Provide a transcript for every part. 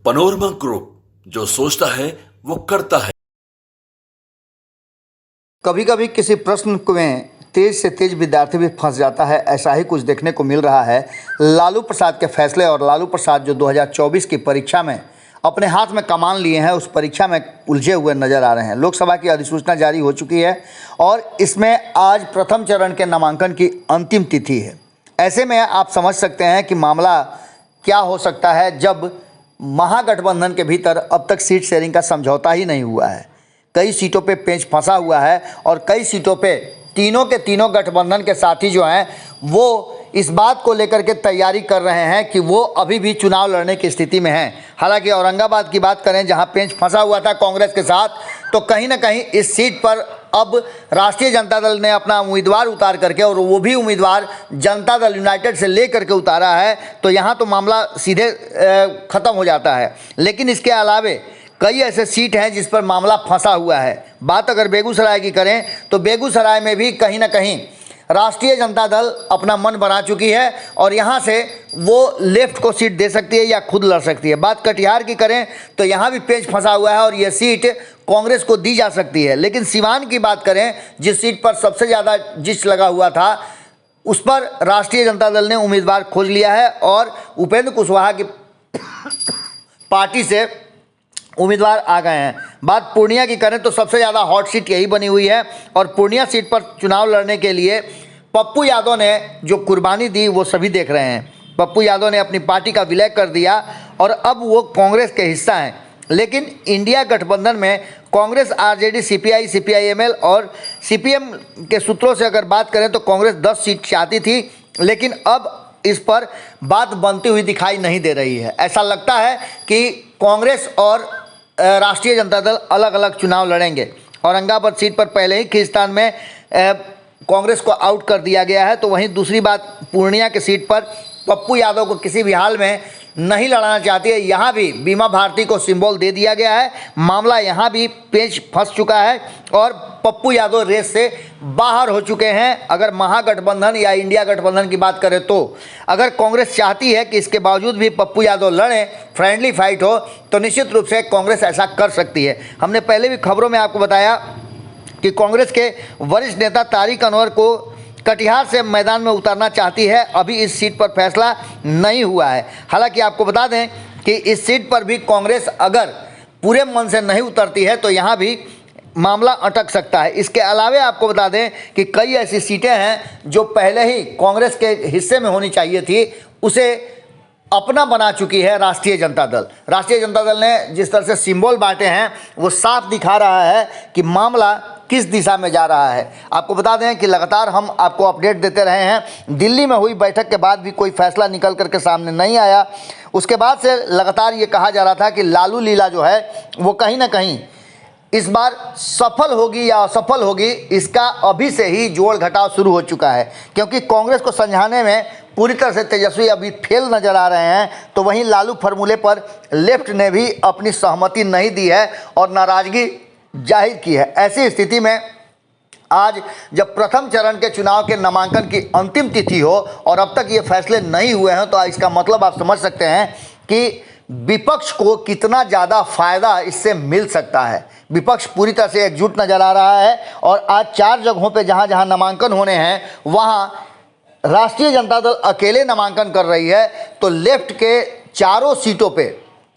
Panorama group, जो सोचता है वो करता है। कभी कभी किसी प्रश्न में तेज से तेज विद्यार्थी भी फंस जाता है। ऐसा ही कुछ देखने को मिल रहा है लालू प्रसाद के फैसले और लालू प्रसाद जो 2024 की परीक्षा में अपने हाथ में कमान लिए हैं, उस परीक्षा में उलझे हुए नजर आ रहे हैं। लोकसभा की अधिसूचना जारी हो चुकी है और इसमें आज प्रथम चरण के नामांकन की अंतिम तिथि है। ऐसे में आप समझ सकते हैं कि मामला क्या हो सकता है जब महागठबंधन के भीतर अब तक सीट शेयरिंग का समझौता ही नहीं हुआ है। कई सीटों पे पेंच फंसा हुआ है और कई सीटों पे तीनों के तीनों गठबंधन के साथी जो हैं वो इस बात को लेकर के तैयारी कर रहे हैं कि वो अभी भी चुनाव लड़ने की स्थिति में हैं। हालांकि औरंगाबाद की बात करें, जहां पेंच फंसा हुआ था कांग्रेस के साथ, तो कहीं ना कहीं इस सीट पर अब राष्ट्रीय जनता दल ने अपना उम्मीदवार उतार करके, और वो भी उम्मीदवार जनता दल यूनाइटेड से ले करके उतारा है, तो यहाँ तो मामला सीधे ख़त्म हो जाता है। लेकिन इसके अलावे कई ऐसे सीट हैं जिस पर मामला फंसा हुआ है। बात अगर बेगूसराय की करें तो बेगूसराय में भी कहीं ना कहीं राष्ट्रीय जनता दल अपना मन बना चुकी है और यहाँ से वो लेफ्ट को सीट दे सकती है या खुद लड़ सकती है। बात कटिहार की करें तो यहाँ भी पेंच फंसा हुआ है और ये सीट कांग्रेस को दी जा सकती है। लेकिन सिवान की बात करें, जिस सीट पर सबसे ज़्यादा जिस लगा हुआ था, उस पर राष्ट्रीय जनता दल ने उम्मीदवार खोज लिया है और उपेंद्र कुशवाहा की पार्टी से उम्मीदवार आ गए हैं। बात पूर्णिया की करें तो सबसे ज़्यादा हॉट सीट यही बनी हुई है और पूर्णिया सीट पर चुनाव लड़ने के लिए पप्पू यादव ने जो कुर्बानी दी वो सभी देख रहे हैं। पप्पू यादव ने अपनी पार्टी का विलय कर दिया और अब वो कांग्रेस के हिस्सा हैं। लेकिन इंडिया गठबंधन में कांग्रेस, आरजेडी, सीपीआई, सीपीआईएमएल और सीपीएम के सूत्रों से अगर बात करें तो कांग्रेस 10 सीट चाहती थी, लेकिन अब इस पर बात बनती हुई दिखाई नहीं दे रही है। ऐसा लगता है कि कांग्रेस और राष्ट्रीय जनता दल अलग अलग चुनाव लड़ेंगे। औरंगाबाद सीट पर पहले ही खींचतान में कांग्रेस को आउट कर दिया गया है, तो वहीं दूसरी बात पूर्णिया की सीट पर पप्पू यादव को किसी भी हाल में नहीं लड़ाना चाहती है। यहाँ भी बीमा भारती को सिंबल दे दिया गया है। मामला यहाँ भी पेंच फंस चुका है और पप्पू यादव रेस से बाहर हो चुके हैं। अगर महागठबंधन या इंडिया गठबंधन की बात करें तो अगर कांग्रेस चाहती है कि इसके बावजूद भी पप्पू यादव लड़ें, फ्रेंडली फाइट हो, तो निश्चित रूप से कांग्रेस ऐसा कर सकती है। हमने पहले भी खबरों में आपको बताया कि कांग्रेस के वरिष्ठ नेता तारिक अनवर को कटिहार से मैदान में उतारना चाहती है। अभी इस सीट पर फैसला नहीं हुआ है। हालांकि आपको बता दें कि इस सीट पर भी कांग्रेस अगर पूरे मन से नहीं उतरती है तो यहाँ भी मामला अटक सकता है। इसके अलावे आपको बता दें कि कई ऐसी सीटें हैं जो पहले ही कांग्रेस के हिस्से में होनी चाहिए थी, उसे अपना बना चुकी है राष्ट्रीय जनता दल। राष्ट्रीय जनता दल ने जिस तरह से सिंबल बांटे हैं वो साफ दिखा रहा है कि मामला किस दिशा में जा रहा है। आपको बता दें कि लगातार हम आपको अपडेट देते रहे हैं। दिल्ली में हुई बैठक के बाद भी कोई फैसला निकल करके सामने नहीं आया। उसके बाद से लगातार ये कहा जा रहा था कि लालू लीला जो है वो कहीं ना कहीं इस बार सफल होगी या असफल होगी, इसका अभी से ही जोड़ घटाव शुरू हो चुका है। क्योंकि कांग्रेस को समझाने में पूरी तरह से तेजस्वी अभी फेल नजर आ रहे हैं, तो वहीं लालू फॉर्मूले पर लेफ्ट ने भी अपनी सहमति नहीं दी है और नाराजगी जाहिर की है। ऐसी स्थिति में आज जब प्रथम चरण के चुनाव के नामांकन की अंतिम तिथि हो और अब तक ये फैसले नहीं हुए हैं, तो इसका मतलब आप समझ सकते हैं कि विपक्ष को कितना ज़्यादा फायदा इससे मिल सकता है। विपक्ष पूरी तरह से एकजुट नजर आ रहा है और आज 4 जगहों पे जहां जहां नामांकन होने हैं वहां राष्ट्रीय जनता दल अकेले नामांकन कर रही है, तो लेफ्ट के चारों सीटों पे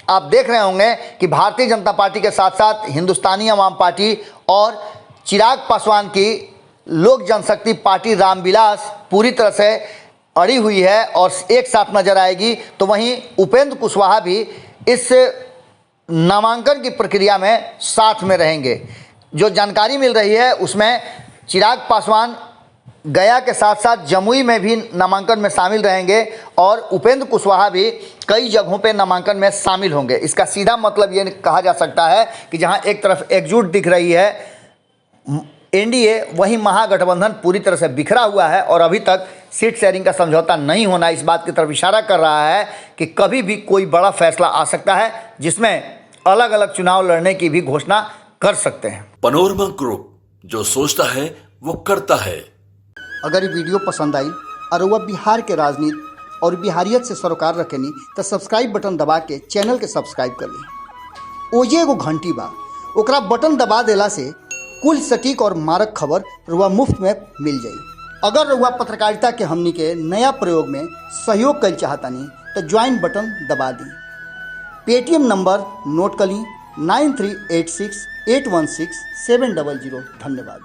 आप देख रहे होंगे कि भारतीय जनता पार्टी के साथ साथ हिंदुस्तानी अवाम पार्टी और चिराग पासवान की लोक जनशक्ति पार्टी रामविलास पूरी तरह से अड़ी हुई है और एक साथ नजर आएगी। तो वहीं उपेंद्र कुशवाहा भी इस नामांकन की प्रक्रिया में साथ में रहेंगे। जो जानकारी मिल रही है उसमें चिराग पासवान गया के साथ साथ जमुई में भी नामांकन में शामिल रहेंगे और उपेंद्र कुशवाहा भी कई जगहों पे नामांकन में शामिल होंगे। इसका सीधा मतलब ये कहा जा सकता है कि जहां एक तरफ एकजुट दिख रही है एनडीए, वहीं महागठबंधन पूरी तरह से बिखरा हुआ है और अभी तक सीट शेयरिंग का समझौता नहीं होना इस बात की तरफ इशारा कर रहा है कि कभी भी कोई बड़ा फैसला आ सकता है जिसमें अलग अलग चुनाव लड़ने की भी घोषणा कर सकते हैं। पनोरमा ग्रुप, जो सोचता है वो करता है। अगर ये वीडियो पसंद आई और वह बिहार के राजनीति और बिहारियत से सरोकार रखेनी तो सब्सक्राइब बटन दबा के चैनल के सब्सक्राइब कर ली। ओजे एगो घंटी बा, ओकरा बटन दबा देला से कुल सटीक और मारक खबर रुआ मुफ्त में मिल जाई। अगर रुआ पत्रकारिता के हमनी के नया प्रयोग में सहयोग कर चाहतानी तो ज्वाइन बटन दबा दी। पेटीएम नंबर नोट कर ली 9386816700। धन्यवाद।